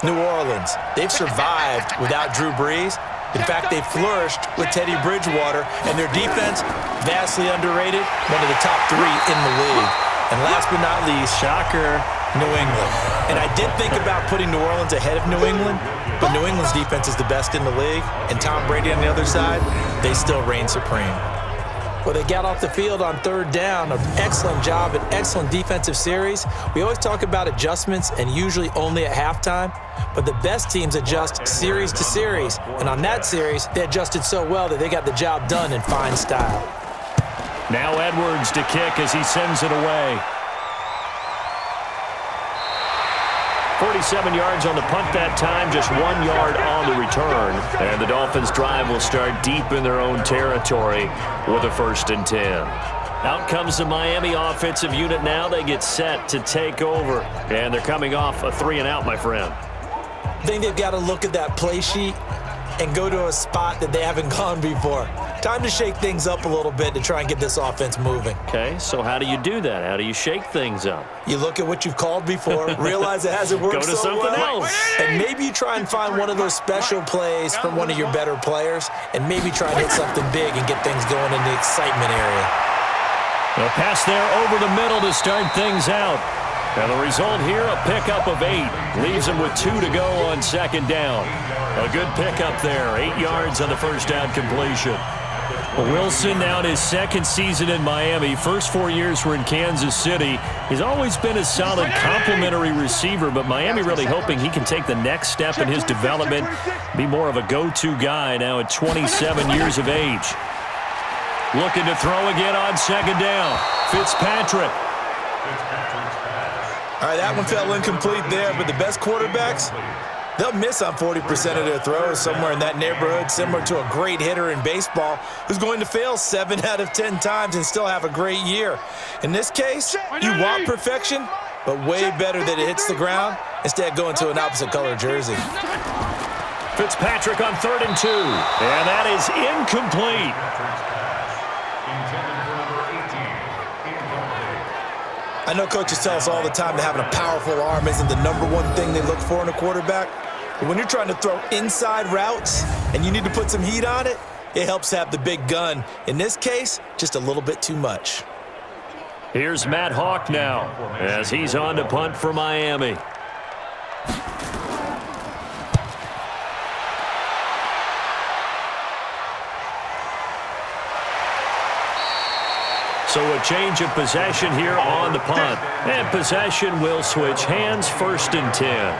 New Orleans. They've survived without Drew Brees. In fact, they flourished with Teddy Bridgewater, and their defense, vastly underrated, one of the top 3 in the league. And last but not least, shocker, New England. And I did think about putting New Orleans ahead of New England, but New England's defense is the best in the league, and Tom Brady on the other side, they still reign supreme. Well, they got off the field on 3rd down. An excellent job, an excellent defensive series. We always talk about adjustments, and usually only at halftime, but the best teams adjust series to series. And on that series, they adjusted so well that they got the job done in fine style. Now Edwards to kick as he sends it away. 47 yards on the punt that time, just 1 yard on the return. And the Dolphins' drive will start deep in their own territory with a 1st and 10. Out comes the Miami offensive unit now. They get set to take over. And they're coming off a 3-and-out, my friend. I think they've got to look at that play sheet and go to a spot that they haven't gone before. Time to shake things up a little bit to try and get this offense moving. Okay, so how do you do that? How do you shake things up? You look at what you've called before, realize it hasn't worked Go to so something well, else. and maybe you try and find one of those special plays from one of your better players, and maybe try and hit something big and get things going in the excitement area. A pass there over the middle to start things out. And the result here, a pickup of 8. Leaves them with 2 to go on 2nd down. A good pickup there. 8 yards on the first down completion. Wilson now in his 2nd season in Miami. First 4 years were in Kansas City. He's always been a solid complementary receiver, but Miami really hoping he can take the next step in his development, be more of a go-to guy now at 27 years of age. Looking to throw again on 2nd down. Fitzpatrick. All right, that one fell incomplete there, but the best quarterbacks, they'll miss on 40% of their throws, somewhere in that neighborhood, similar to a great hitter in baseball who's going to fail 7 out of 10 times and still have a great year. In this case, you want perfection, but way better that it hits the ground instead of going to an opposite color jersey. Fitzpatrick on 3rd and 2, and that is incomplete. I know coaches tell us all the time that having a powerful arm isn't the #1 thing they look for in a quarterback. But when you're trying to throw inside routes and you need to put some heat on it, it helps have the big gun. In this case, just a little bit too much. Here's Matt Hawk now as he's on to punt for Miami. So a change of possession here on the punt. And possession will switch hands, 1st and 10.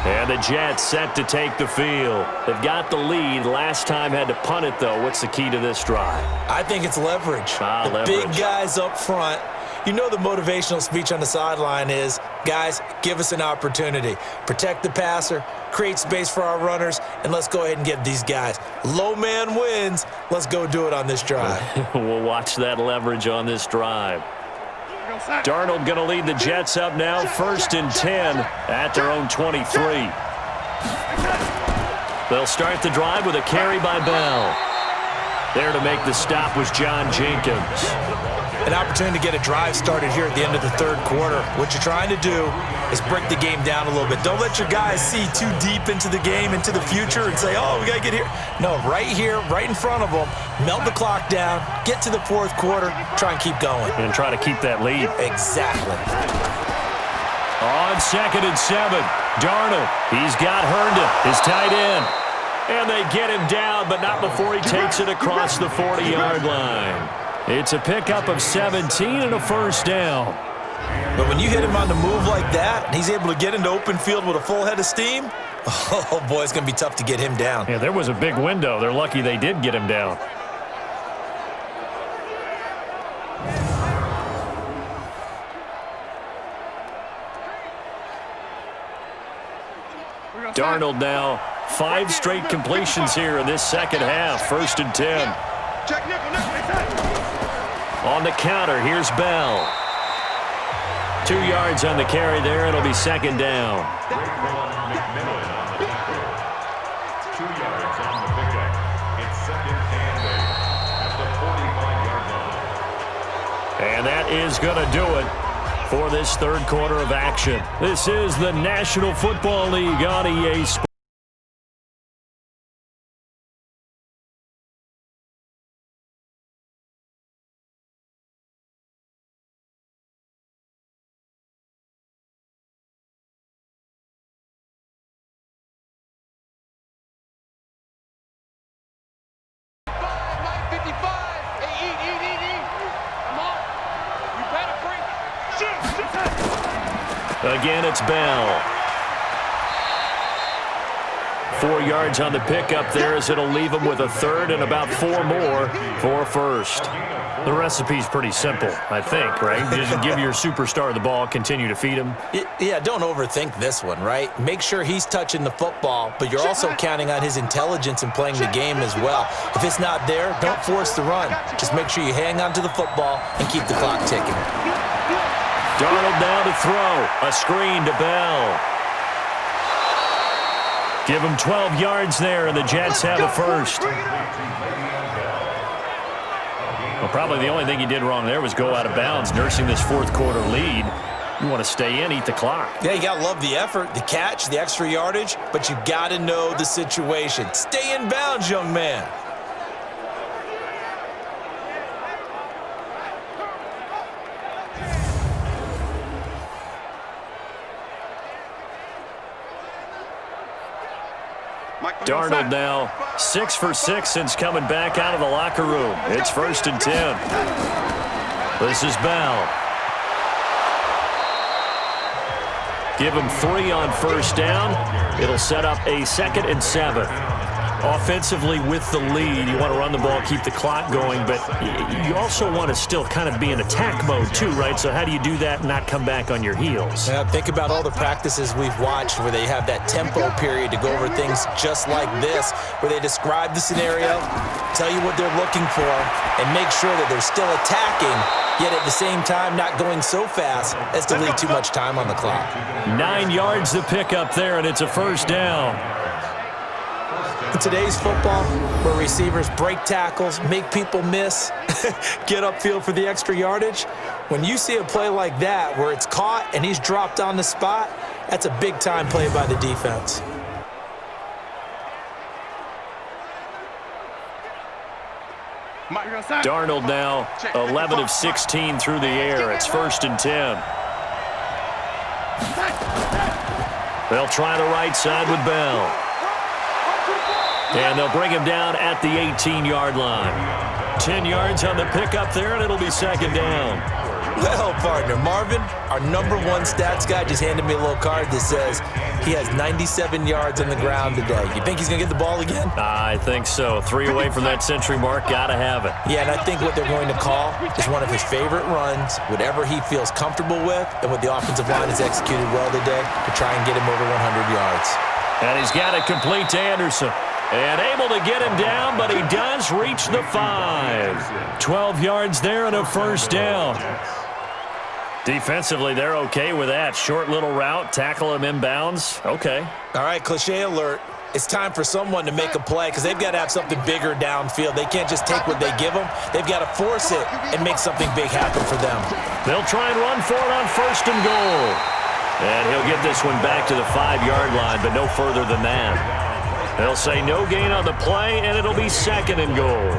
And the Jets set to take the field. They've got the lead. Last time had to punt it, though. What's the key to this drive? I think it's leverage. Leverage. Big guys up front. You know the motivational speech on the sideline is, guys, give us an opportunity. Protect the passer, create space for our runners, and let's go ahead and get these guys. Low man wins. Let's go do it on this drive. We'll watch that leverage on this drive. Darnold going to lead the Jets up now, 1st and 10 at their own 23. They'll start the drive with a carry by Bell. There to make the stop was John Jenkins. An opportunity to get a drive started here at the end of the 3rd quarter. What you're trying to do is break the game down a little bit. Don't let your guys see too deep into the game, into the future, and say, oh, we got to get here. No, right here, right in front of them, melt the clock down, get to the 4th quarter, try and keep going. And try to keep that lead. Exactly. On 2nd and 7, Darnold. He's got Herndon, his tight end. And they get him down, but not before he takes it across the 40-yard line. It's a pickup of 17 and a 1st down. But when you hit him on the move like that, and he's able to get into open field with a full head of steam, oh, boy, it's going to be tough to get him down. Yeah, there was a big window. They're lucky they did get him down. Darnold now, 5 straight completions here in this 2nd half, 1st and 10. On the counter, here's Bell. 2 yards on the carry there. It'll be 2nd down. 2 yards on the pickup. It's 2nd and 8 at the 45-yard line. And that is going to do it for this 3rd quarter of action. This is the National Football League on EA Sports. Again, it's Bell. 4 yards on the pickup there as it'll leave him with a 3rd and about 4 more for 1st. The recipe's pretty simple, I think, right? Just give your superstar the ball, continue to feed him. Yeah, don't overthink this one, right? Make sure he's touching the football, but you're also counting on his intelligence in playing the game as well. If it's not there, don't force the run. Just make sure you hang on to the football and keep the clock ticking. Darnold now to throw. A screen to Bell. Give him 12 yards there, and the Jets have a 1st. Well, probably the only thing he did wrong there was go out of bounds, nursing this 4th quarter lead. You want to stay in, eat the clock. Yeah, you got to love the effort, the catch, the extra yardage, but you got to know the situation. Stay in bounds, young man. Darnold now 6 for 6 since coming back out of the locker room. It's 1st and 10. This is Bell. Give him 3 on 1st down. It'll set up a 2nd and 7. Offensively with the lead, you want to run the ball, keep the clock going, but you also want to still kind of be in attack mode too, right? So how do you do that and not come back on your heels? Yeah, think about all the practices we've watched where they have that tempo period to go over things just like this, where they describe the scenario, tell you what they're looking for, and make sure that they're still attacking, yet at the same time not going so fast as to leave too much time on the clock. 9 yards to pick up there, and it's a 1st down. In today's football, where we receivers break tackles, make people miss, get upfield for the extra yardage. When you see a play like that where it's caught and he's dropped on the spot, that's a big-time play by the defense. Darnold now 11 of 16 through the air. It's 1st and 10. They'll try the right side with Bell. And they'll bring him down at the 18-yard line. 10 yards on the pickup there, and it'll be 2nd down. Well, partner, Marvin, our #1 stats guy just handed me a little card that says he has 97 yards on the ground today. You think he's going to get the ball again? I think so. 3 away from that century mark. Got to have it. Yeah, and I think what they're going to call is one of his favorite runs, whatever he feels comfortable with, and what the offensive line has executed well today to try and get him over 100 yards. And he's got it complete to Anderson. And able to get him down, but he does reach the 5. 12 yards there and a 1st down. Defensively, they're okay with that. Short little route, tackle him inbounds. Okay. All right, cliche alert. It's time for someone to make a play because they've got to have something bigger downfield. They can't just take what they give them. They've got to force it and make something big happen for them. They'll try and run for it on 1st and goal. And he'll get this one back to the 5-yard line, but no further than that. They'll say no gain on the play, and it'll be 2nd and goal.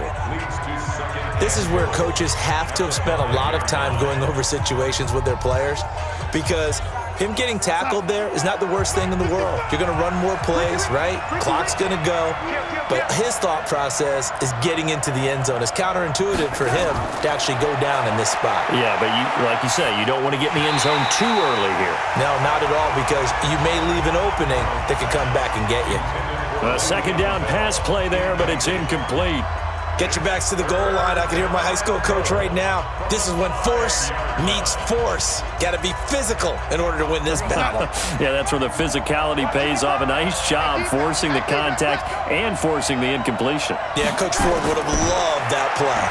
This is where coaches have to have spent a lot of time going over situations with their players because him getting tackled there is not the worst thing in the world. You're going to run more plays, right? Clock's going to go. But his thought process is getting into the end zone. It's counterintuitive for him to actually go down in this spot. Yeah, but like you say, you don't want to get in the end zone too early here. No, not at all, because you may leave an opening that could come back and get you. A 2nd down pass play there, but it's incomplete. Get your backs to the goal line. I can hear my high school coach right now. This is when force meets force. Got to be physical in order to win this battle. Yeah, that's where the physicality pays off. A nice job forcing the contact and forcing the incompletion. Yeah, Coach Ford would have loved that play.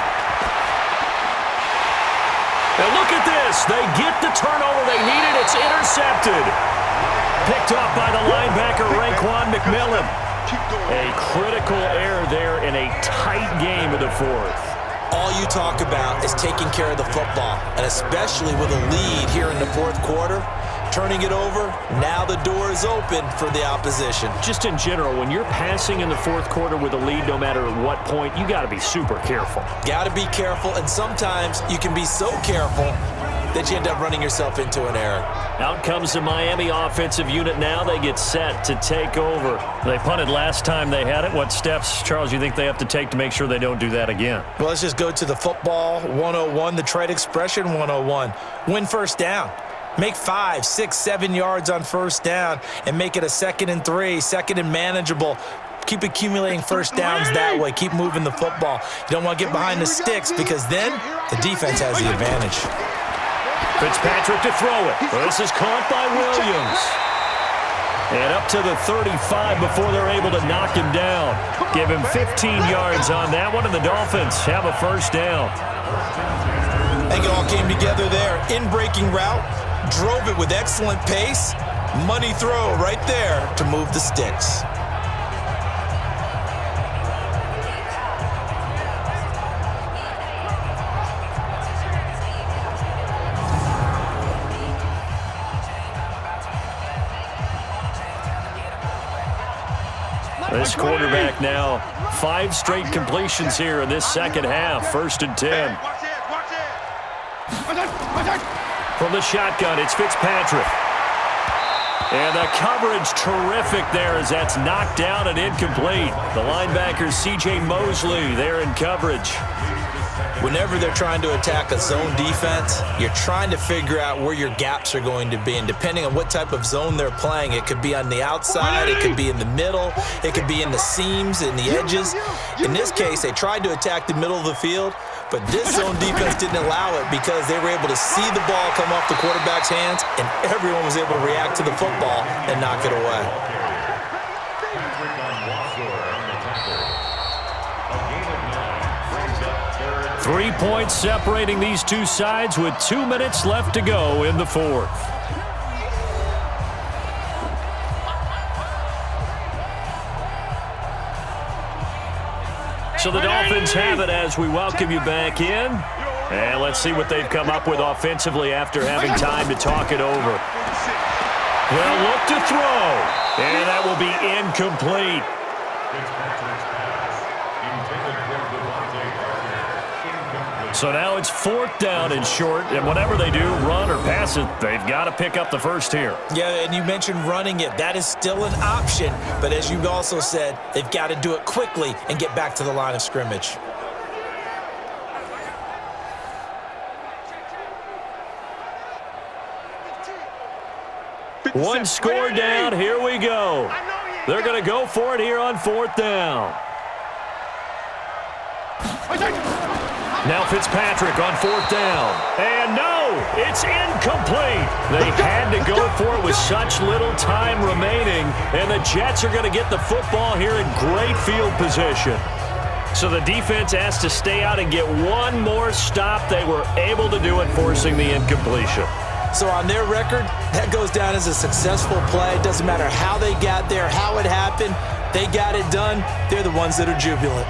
And look at this. They get the turnover they needed. It's intercepted. Picked off by the linebacker, Raekwon McMillan. A critical error there in a tight game of the 4th. All you talk about is taking care of the football, and especially with a lead here in the 4th quarter, turning it over, now the door is open for the opposition. Just in general, when you're passing in the 4th quarter with a lead, no matter at what point, you got to be super careful. Got to be careful, and sometimes you can be so careful that you end up running yourself into an error. Out comes the Miami offensive unit now. They get set to take over. They punted last time they had it. What steps, Charles, you think they have to take to make sure they don't do that again? Well, let's just go to the football 101, the trade expression 101. Win 1st down. Make 5, 6, 7 yards on 1st down and make it a 2nd and 3, 2nd and manageable. Keep accumulating 1st downs that way. Keep moving the football. You don't want to get behind the sticks because then the defense has the advantage. Fitzpatrick to throw it. This is caught by Williams. And up to the 35 before they're able to knock him down. Give him 15 yards on that one, and the Dolphins have a 1st down. I think it all came together there. In-breaking route, drove it with excellent pace. Money throw right there to move the sticks. This quarterback now, 5 straight completions here in this 2nd half. 1st and 10. From the shotgun, it's Fitzpatrick. And the coverage terrific there as that's knocked down and incomplete. The linebacker, C.J. Mosley, there in coverage. Whenever they're trying to attack a zone defense, you're trying to figure out where your gaps are going to be. And depending on what type of zone they're playing, it could be on the outside, it could be in the middle, it could be in the seams and the edges. In this case, they tried to attack the middle of the field, but this zone defense didn't allow it because they were able to see the ball come off the quarterback's hands, and everyone was able to react to the football and knock it away. 3 points separating these two sides with 2 minutes left to go in the 4th. So the Dolphins have it as we welcome you back in. And let's see what they've come up with offensively after having time to talk it over. They'll look to throw, and that will be incomplete. So now it's 4th down and short, and whatever they do, run or pass it, they've got to pick up the first here. Yeah, and you mentioned running it. That is still an option, but as you also said, they've got to do it quickly and get back to the line of scrimmage. One score down, here we go. They're going to go for it here on 4th down. Now Fitzpatrick on 4th down. And no, it's incomplete. They had to go for it with such little time remaining, and the Jets are going to get the football here in great field position. So the defense has to stay out and get one more stop. They were able to do it, forcing the incompletion. So on their record, that goes down as a successful play. It doesn't matter how they got there, how it happened. They got it done. They're the ones that are jubilant.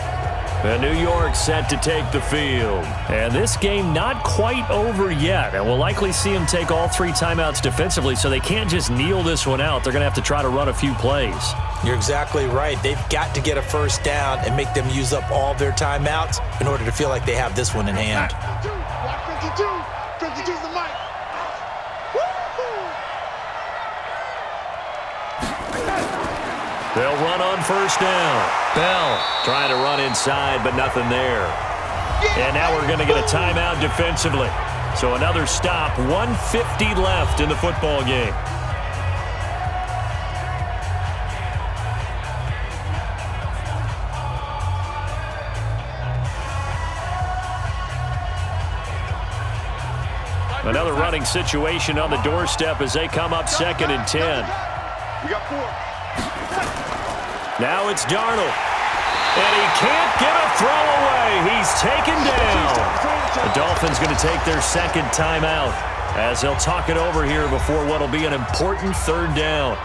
And New York set to take the field. And this game not quite over yet. And we'll likely see them take all 3 timeouts defensively, so they can't just kneel this one out. They're going to have to try to run a few plays. You're exactly right. They've got to get a first down and make them use up all their timeouts in order to feel like they have this one in hand. 52's the mic. They'll run on first down. Bell trying to run inside, but nothing there. And now we're going to get a timeout defensively. So another stop, 1:50 left in the football game. Another running situation on the doorstep as they come up 2nd and 10. We got 4. Now it's Darnold. And he can't get a throw away. He's taken down. The Dolphins going to take their 2nd timeout as they'll talk it over here before what will be an important 3rd down.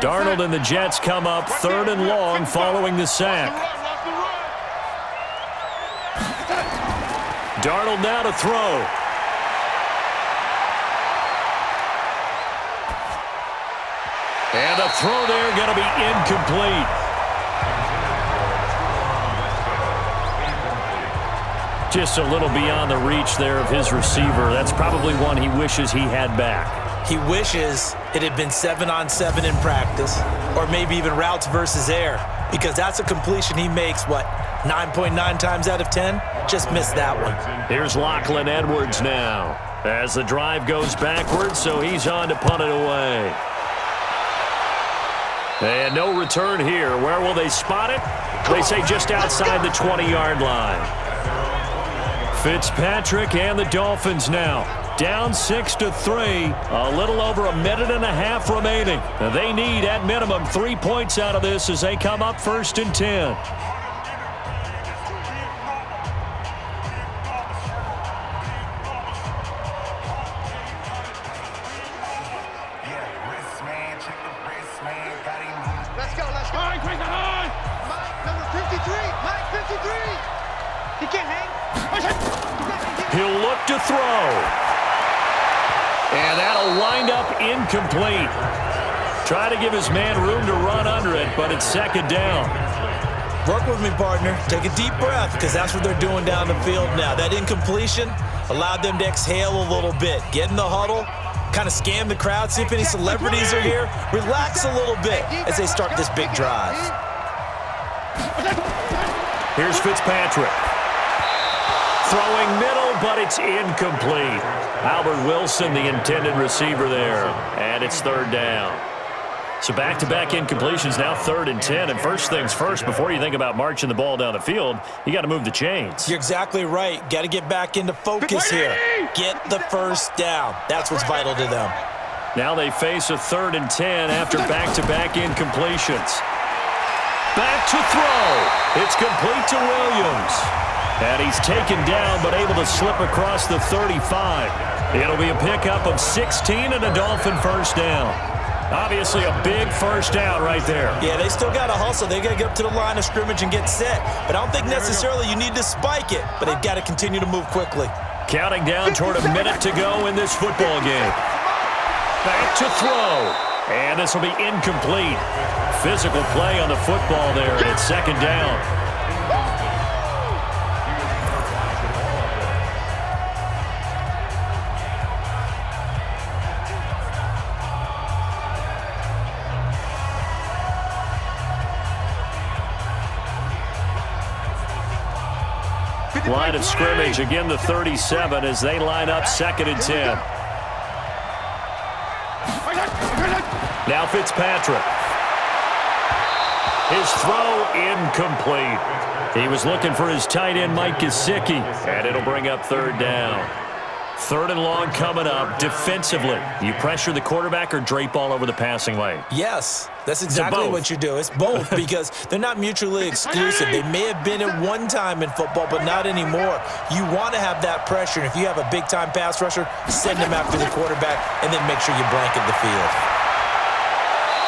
Darnold and the Jets come up 3rd and long following the sack. Darnold now to throw. And the throw there going to be incomplete. Just a little beyond the reach there of his receiver. That's probably one he wishes he had back. He wishes it had been 7-on-7 in practice, or maybe even routes versus air, because that's a completion he makes, 9.9 times out of 10? Just missed that one. Here's Lachlan Edwards now as the drive goes backwards, so he's on to punt it away. And no return here. Where will they spot it? They say just outside the 20-yard line. Fitzpatrick and the Dolphins now down 6-3, a little over a minute and a half remaining. They need, at minimum, 3 points out of this as they come up 1st and 10. Let's go. Mike, break the line. Mike, number 53. Mike, 53. He can't hang. He'll look to throw. And that'll wind up incomplete. Try to give his man room to run under it, but it's 2nd down. Work with me, partner. Take a deep breath, because that's what they're doing down the field now. That incompletion allowed them to exhale a little bit. Get in the huddle, kind of scan the crowd, see if any celebrities are here. Relax a little bit as they start this big drive. Here's Fitzpatrick. Throwing middle, but it's incomplete. Albert Wilson, the intended receiver there. And it's 3rd down. So back-to-back incompletions, now 3rd and 10. And first things first, before you think about marching the ball down the field, you got to move the chains. You're exactly right. Got to get back into focus here. Get the first down. That's what's vital to them. Now they face a 3rd and 10 after back-to-back incompletions. Back to throw. It's complete to Williams. And he's taken down but able to slip across the 35. It'll be a pickup of 16 and a Dolphin first down. Obviously a big first down right there. Yeah, they still got to hustle. They got to get up to the line of scrimmage and get set. But I don't think necessarily you need to spike it. But they've got to continue to move quickly. Counting down toward a minute to go in this football game. Back to throw. And this will be incomplete. Physical play on the football there, and it's second down. Line of scrimmage, again the 37 as they line up 2nd and 10. Now Fitzpatrick. His throw incomplete. He was looking for his tight end, Mike Gesicki, and it'll bring up 3rd down. 3rd and long coming up. Defensively, you pressure the quarterback or drape all over the passing lane? Yes, that's exactly what you do. It's both because they're not mutually exclusive. They may have been at one time in football, but not anymore. You want to have that pressure, and if you have a big-time pass rusher, send him after the quarterback, and then make sure you blanket the field.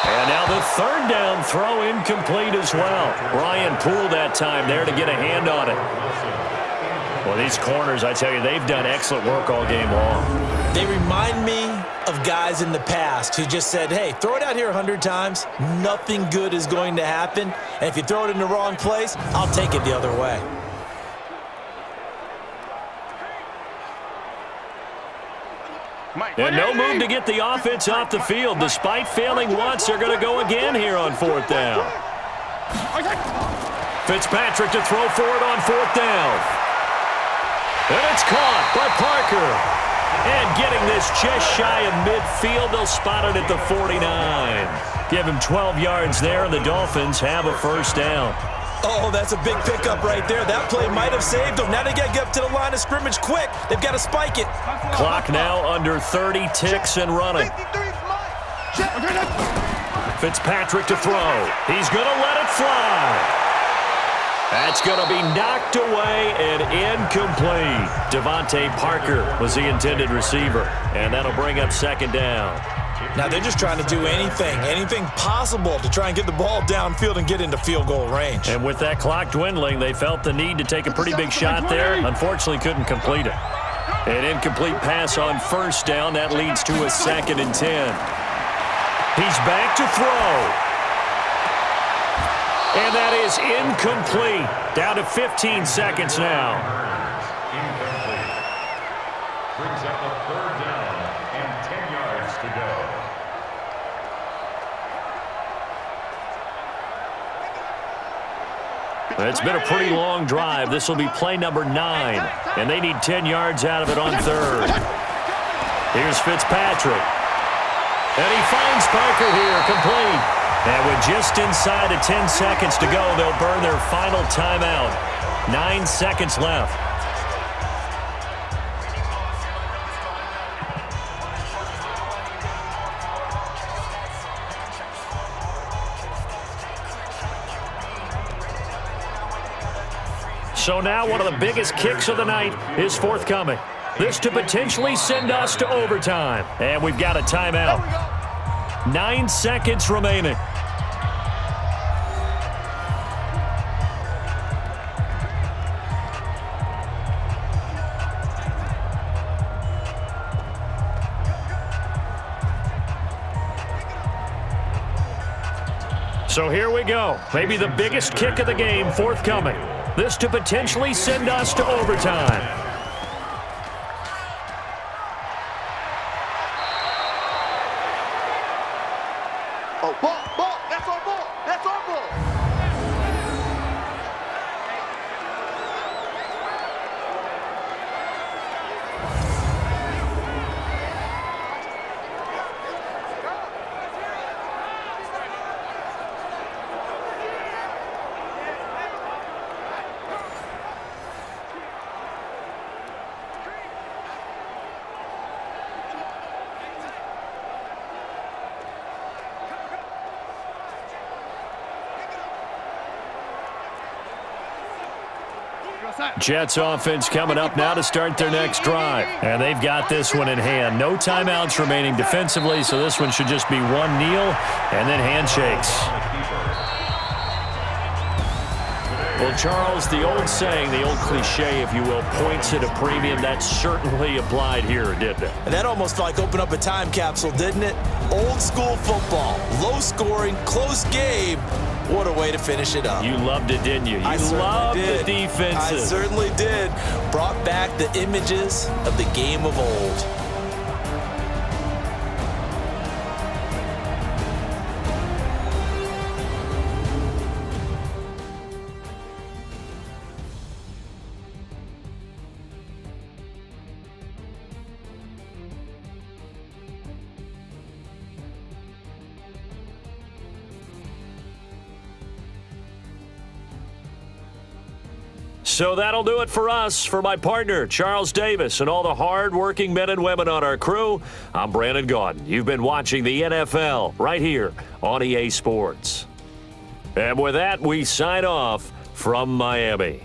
And now the 3rd down throw incomplete as well. Ryan Poole that time there to get a hand on it. Well, these corners, I tell you, they've done excellent work all game long. They remind me of guys in the past who just said, hey, throw it out here 100 times. Nothing good is going to happen. And if you throw it in the wrong place, I'll take it the other way. And no move to get the offense off the field. Despite failing once, they're going to go again here on 4th down. Fitzpatrick to throw for it on 4th down. And it's caught by Parker. And getting this just shy of midfield, they'll spot it at the 49. Give him 12 yards there, and the Dolphins have a first down. Oh, that's a big pickup right there. That play might have saved them. Now they got to get up to the line of scrimmage quick. They've got to spike it. Clock now under 30 ticks and running. Fitzpatrick to throw. He's going to let it fly. That's going to be knocked away and incomplete. Devontae Parker was the intended receiver, and that'll bring up 2nd down. Now they're just trying to do anything possible to try and get the ball downfield and get into field goal range. And with that clock dwindling, they felt the need to take a pretty big shot there. Unfortunately, couldn't complete it. An incomplete pass on 1st down. That leads to a 2nd and 10. He's back to throw. And that is incomplete. Down to 15 seconds now. Incomplete. Brings up a 3rd down and 10 yards to go. It's been a pretty long drive. This will be play number 9. And they need 10 yards out of it on 3rd. Here's Fitzpatrick. And he finds Parker here, complete. And with just inside of 10 seconds to go, they'll burn their final timeout. 9 seconds left. So now one of the biggest kicks of the night is forthcoming. This to potentially send us to overtime. And we've got a timeout. 9 seconds remaining. So here we go. Maybe the biggest kick of the game forthcoming. This to potentially send us to overtime. Oh, ball, that's our ball, that's our ball. Jets offense coming up now to start their next drive. And they've got this one in hand. No timeouts remaining defensively, so this one should just be one kneel and then handshakes. Well, Charles, the old saying, the old cliche, if you will, points at a premium, that certainly applied here, didn't it? And that almost like opened up a time capsule, didn't it? Old school football, low scoring, close game. What a way to finish it up. You loved it, didn't you? You loved the defenses. I certainly did. Brought back the images of the game of old. So that'll do it for us. For my partner, Charles Davis, and all the hard-working men and women on our crew, I'm Brandon Gaudin. You've been watching the NFL right here on EA Sports. And with that, we sign off from Miami.